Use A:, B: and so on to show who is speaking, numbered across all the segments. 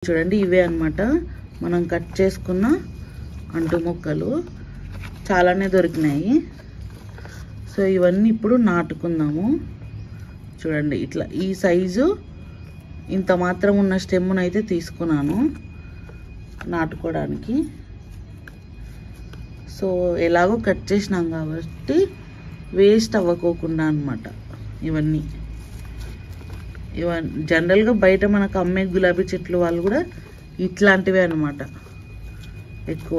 A: చూడండి ఇవే అన్నమాట మనం కట్ చేసుకున్న అంటు మొక్కలు చాలానే దొరికినాయి. సో ఇవన్నీ ఇప్పుడు నాటుకుందాము. చూడండి ఇట్లా ఈ సైజు ఇంత మాత్రం ఉన్న స్టెమ్ను అయితే తీసుకున్నాను నాటుకోవడానికి. సో ఎలాగో కట్ చేసినాం కాబట్టి వేస్ట్ అవ్వకోకుండా అన్నమాట. ఇవన్నీ జనరల్గా బయట మనకు అమ్మే గులాబీ చెట్లు వాళ్ళు కూడా ఇట్లాంటివే అన్నమాట ఎక్కువ.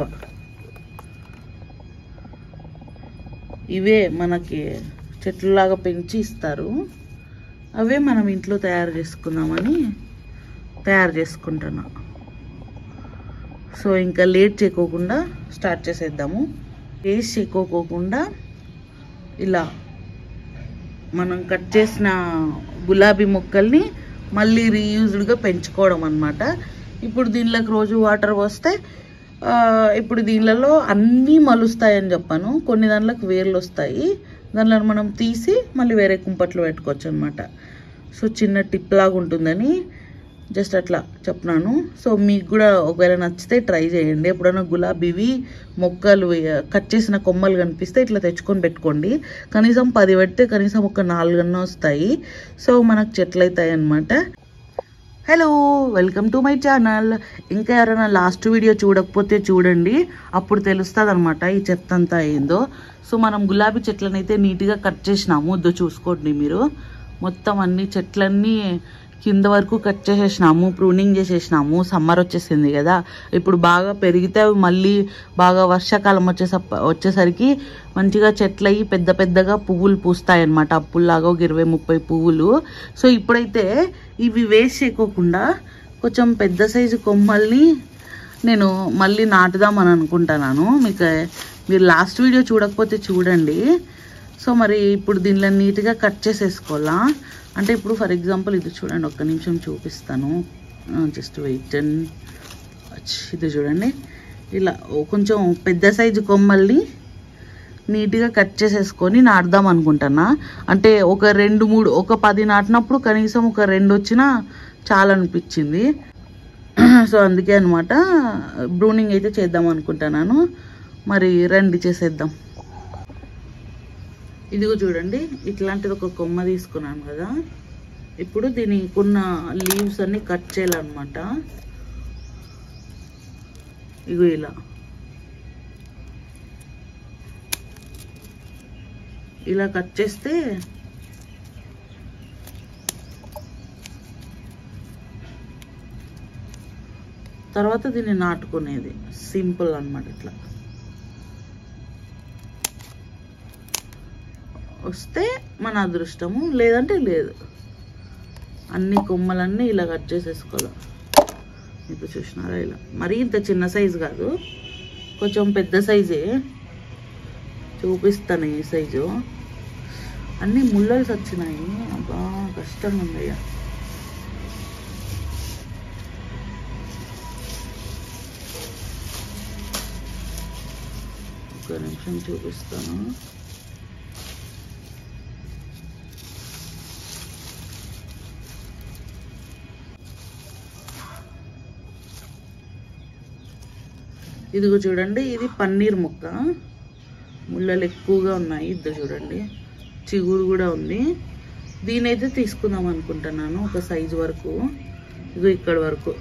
A: ఇవే మనకి చెట్లులాగా పెంచి ఇస్తారు. అవే మనం ఇంట్లో తయారు చేసుకుందామని తయారు చేసుకుంటున్నా. సో ఇంకా లేట్ చేయకోకుండా స్టార్ట్ చేసేద్దాము. వేస్ట్ చేయకోకుండా ఇలా మనం కట్ చేసిన గులాబీ మొక్కల్ని మళ్ళీ రీయూజ్డ్గా పెంచుకోవడం అన్నమాట. ఇప్పుడు దీనిలోకి రోజు వాటర్ పోస్తే ఇప్పుడు దీనిలలో అన్నీ మలుస్తాయని చెప్పాను. కొన్ని దాంట్లోకి వేర్లు వస్తాయి. దానిలో మనం తీసి మళ్ళీ వేరే కుంపట్లు పెట్టుకోవచ్చు అనమాట. సో చిన్న టిప్ లాగా ఉంటుందని జస్ట్ అట్లా చెప్తున్నాను. సో మీకు కూడా ఒకవేళ నచ్చితే ట్రై చేయండి. ఎప్పుడైనా గులాబీవి మొక్కలు కట్ చేసిన కొమ్మలు కనిపిస్తే ఇట్లా తెచ్చుకొని పెట్టుకోండి. కనీసం 10 పెడితే కనీసం ఒక 4 అన్నా వస్తాయి. సో మనకు చెట్లు అవుతాయి అన్నమాట. Hello, welcome to my channel. ఇంకా ఎవరైనా లాస్ట్ వీడియో చూడకపోతే చూడండి, అప్పుడు తెలుస్తుంది అనమాట ఈ చెత్త అంతా ఏందో. సో మనం గులాబీ చెట్లను అయితే నీట్గా కట్ చేసినాము. చూసుకోండి మీరు, మొత్తం అన్ని చెట్లన్నీ కింద వరకు కట్ చేసేసినాము, ప్రూనింగ్ చేసేసినాము. సమ్మర్ వచ్చేసింది కదా, ఇప్పుడు బాగా పెరిగితే అవి మళ్ళీ బాగా వర్షాకాలం వచ్చేసరికి మంచిగా చెట్లు అయ్యి పెద్ద పెద్దగా పువ్వులు పూస్తాయి అన్నమాట. అప్పుల్లాగా ఒక 20-30 పువ్వులు. సో ఇప్పుడైతే ఇవి వేస్ట్ చేయకోకుండా కొంచెం పెద్ద సైజు కొమ్మల్ని నేను మళ్ళీ నాటుదామని అనుకుంటున్నాను. మీరు లాస్ట్ వీడియో చూడకపోతే చూడండి. సో మరి ఇప్పుడు దీనిలో నీట్గా కట్ చేసేసుకోవాలా. అంటే ఇప్పుడు ఫర్ ఎగ్జాంపుల్ ఇది చూడండి, ఒక్క నిమిషం చూపిస్తాను, జస్ట్ వెయిట్. ఇది చూడండి, ఇలా కొంచెం పెద్ద సైజు కొమ్మల్ని నీట్గా కట్ చేసేసుకొని నాటుదాం అనుకుంటున్నా. అంటే ఒక 2-3 ఒక 10 నాటినప్పుడు కనీసం ఒక 2 వచ్చినా చాలా అనిపించింది. సో అందుకే అనమాట బ్రూనింగ్ అయితే చేద్దాం అనుకుంటున్నాను. మరి రండి చేసేద్దాం. ఇదిగో చూడండి, ఇట్లాంటిది ఒక కొమ్మ తీసుకున్నాను కదా. ఇప్పుడు దీనికి ఉన్న లీవ్స్ అన్ని కట్ చేయాలన్నమాట. ఇగో ఇలా కట్ చేస్తే తర్వాత దీన్ని నాటుకునేది సింపుల్ అన్నమాట. ఇట్లా వస్తే మన అదృష్టము, లేదంటే లేదు. అన్ని కొమ్మలన్నీ ఇలా కట్ చేసేసుకోవాలి. ఇప్పుడు చూసినారా, ఇలా మరీ ఇంత చిన్న సైజు కాదు, కొంచెం పెద్ద సైజే చూపిస్తాను. ఈ సైజు అన్నీ ముళ్ళలు వచ్చినాయి. అబ్బా కష్టంగా ఉంది. ఒక నిమిషం చూపిస్తాను. ఇదిగో చూడండి, ఇది పన్నీర్ మొక్క. ముళ్ళలు ఎక్కువగా ఉన్నాయి. ఇద్దరు చూడండి, చిగురు కూడా ఉంది. దీనైతే తీసుకుందాం అనుకుంటున్నాను ఒక సైజు వరకు. ఇదిగో ఇక్కడ వరకు.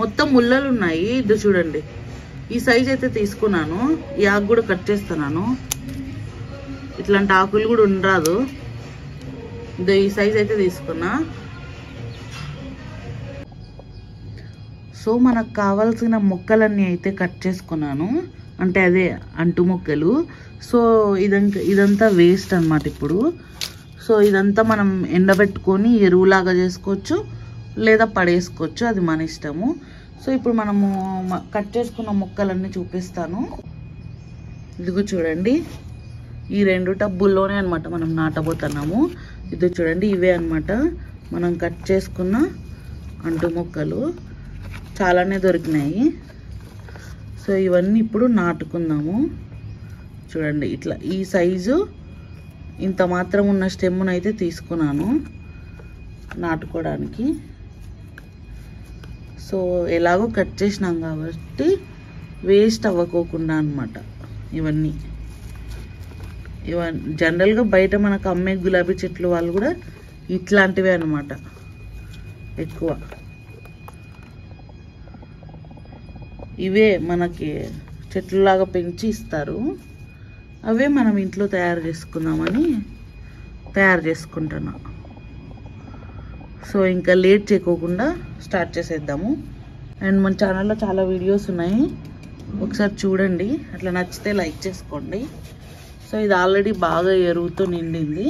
A: మొత్తం ముళ్ళలు ఉన్నాయి. ఇద్దరు చూడండి, ఈ సైజ్ అయితే తీసుకున్నాను. ఈ ఆకు కూడా కట్ చేస్తున్నాను. ఇట్లాంటి ఆకులు కూడా ఉండరాదు. ఇదో ఈ సైజ్ అయితే తీసుకున్నా. సో మనకు కావాల్సిన మొక్కలన్నీ అయితే కట్ చేసుకున్నాను. అంటే అదే అంటు మొక్కలు. సో ఇదంతా వేస్ట్ అన్నమాట ఇప్పుడు. సో ఇదంతా మనం ఎండబెట్టుకొని ఎరువులాగా చేసుకోవచ్చు, లేదా పడేసుకోవచ్చు, అది మన ఇష్టము. సో ఇప్పుడు మనము కట్ చేసుకున్న మొక్కలన్నీ చూపిస్తాను. ఇదిగో చూడండి, ఈ 2 టబ్బుల్లోనే అనమాట మనం నాటబోతున్నాము. ఇది చూడండి, ఇవే అనమాట మనం కట్ చేసుకున్న అంటు మొక్కలు. చాలానే దొరికినాయి. సో ఇవన్నీ ఇప్పుడు నాటుకుందాము. చూడండి ఇట్లా ఈ సైజు ఇంత మాత్రం ఉన్న స్టెమ్ను అయితే తీసుకున్నాను నాటుకోవడానికి. సో ఎలాగో కట్ చేసినాం కాబట్టి వేస్ట్ అవ్వకోకుండా అన్నమాట. ఇవన్నీ జనరల్గా బయట మనకు అమ్మే గులాబీ చెట్లు వాళ్ళు కూడా ఇట్లాంటివే అన్నమాట ఎక్కువ. ఇవే మనకి చెట్లులాగా పెంచి ఇస్తారు. అవే మనం ఇంట్లో తయారు చేసుకుందామని తయారు చేసుకుంటున్నా. సో ఇంకా లేట్ చేయకోకుండా స్టార్ట్ చేసేద్దాము. అండ్ మన ఛానల్లో చాలా వీడియోస్ ఉన్నాయి, ఒకసారి చూడండి. అట్లా నచ్చితే లైక్ చేసుకోండి. సో ఇది ఆల్రెడీ బాగా ఎరువుతో నిండింది.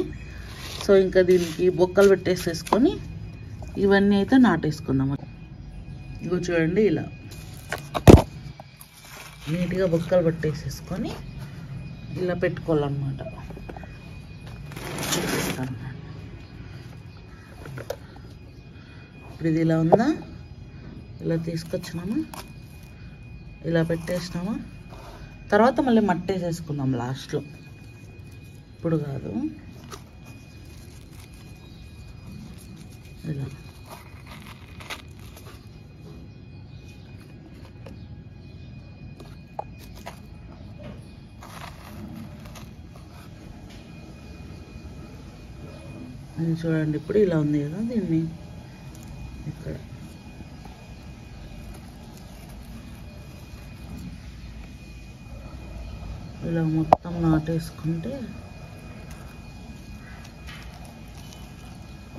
A: సో ఇంకా దీనికి బొక్కలు పెట్టేసేసుకొని ఇవన్నీ అయితే నాటేసుకుందాం. ఇగో చూడండి ఇలా నీట్గా బొక్కలు పట్టేసేసుకొని ఇలా పెట్టుకోవాలన్నమాట. ఇప్పుడు ఇది ఇలా ఉందా, ఇలా తీసుకొచ్చినామా, ఇలా పెట్టేసినామా, తర్వాత మళ్ళీ మట్టి వేసేసుకుందాం లాస్ట్లో. ఇప్పుడు కాదు, ఇలా చూడండి. ఇప్పుడు ఇలా ఉంది కదా, దీన్ని ఇక్కడ ఇలా మొత్తం నాటేసుకుంటే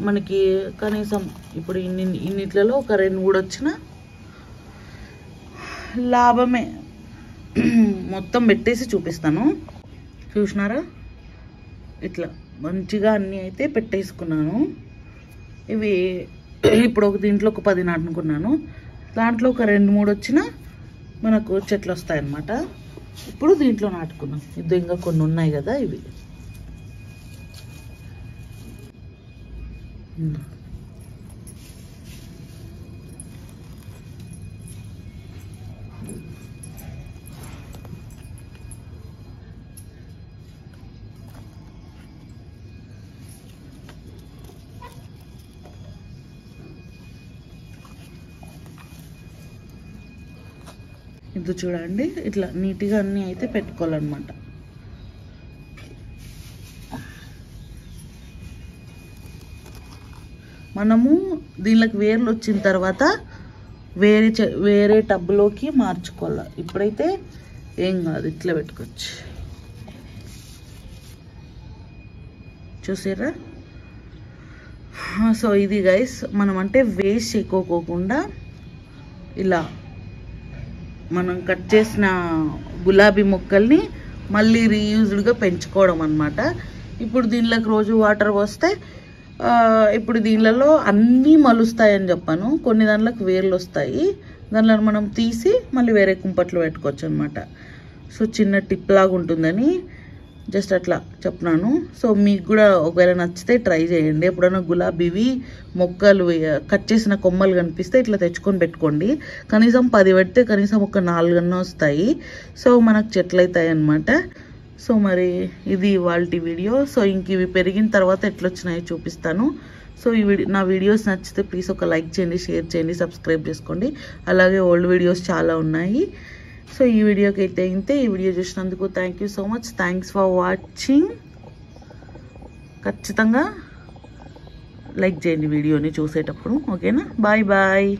A: మనకి కనీసం ఇప్పుడు ఇన్నిట్లలో ఒక 2-3 వచ్చినా లాభమే. మొత్తం పెట్టేసి చూపిస్తాను. చూసినారా, ఇట్లా మంచిగా అన్నీ అయితే పెట్టేసుకున్నాను. ఇవి ఇప్పుడు దీంట్లో ఒక 10 నాటుకున్నాను. దాంట్లో ఒక 2-3 వచ్చినా మనకు చెట్లు వస్తాయన్నమాట. ఇప్పుడు దీంట్లో నాటుకున్నాం. ఇది ఇంకా కొన్ని ఉన్నాయి కదా, ఇవి ఇది చూడండి. ఇట్లా నీట్గా అన్నీ అయితే పెట్టుకోవాలన్నమాట. మనము దీనికి వేర్లు వచ్చిన తర్వాత వేరే టబ్లోకి మార్చుకోవాలి. ఇప్పుడైతే ఏం కాదు, ఇట్లా పెట్టుకోవచ్చు. చూసారా? సో ఇది గైస్, మనం అంటే వేస్ట్ ఎక్కువకోకుండా ఇలా మనం కట్ చేసిన గులాబీ మొక్కల్ని మళ్ళీ రీయూజ్డ్గా పెంచుకోవడం అన్నమాట. ఇప్పుడు దీనిలోకి రోజు వాటర్ పోస్తే ఇప్పుడు దీనిలలో అన్నీ మలుస్తాయని చెప్పాను. కొన్ని దాంట్లోకి వేర్లు వస్తాయి, దానిలో మనం తీసి మళ్ళీ వేరే కుంపట్లో పెట్టుకోవచ్చు అనమాట. సో చిన్న టిప్ లాగా ఉంటుందని జస్ట్ అట్లా చెప్తున్నాను. సో మీకు కూడా ఒకవేళ నచ్చితే ట్రై చేయండి. ఎప్పుడైనా గులాబీవి మొక్కలు కట్ చేసిన కొమ్మలు కనిపిస్తే ఇట్లా తెచ్చుకొని పెట్టుకోండి. కనీసం 10 పెడితే కనీసం ఒక 4 అన్న వస్తాయి. సో మనకు చెట్లు అవుతాయి అన్నమాట. సో మరి ఇది ఇవాళ వీడియో. సో ఇంక ఇవి పెరిగిన తర్వాత ఎట్లొచ్చినాయో చూపిస్తాను. సో నా వీడియోస్ నచ్చితే ప్లీజ్ ఒక లైక్ చేయండి, షేర్ చేయండి, సబ్స్క్రైబ్ చేసుకోండి. అలాగే ఓల్డ్ వీడియోస్ చాలా ఉన్నాయి. సో ఈ వీడియోకి అయితే ఇంతే. ఈ వీడియో చూసినందుకు thank you so much. Thanks for watching. ఖచ్చితంగా లైక్ చేయండి వీడియోని చూసేటప్పుడు. ఓకేనా? Bye bye.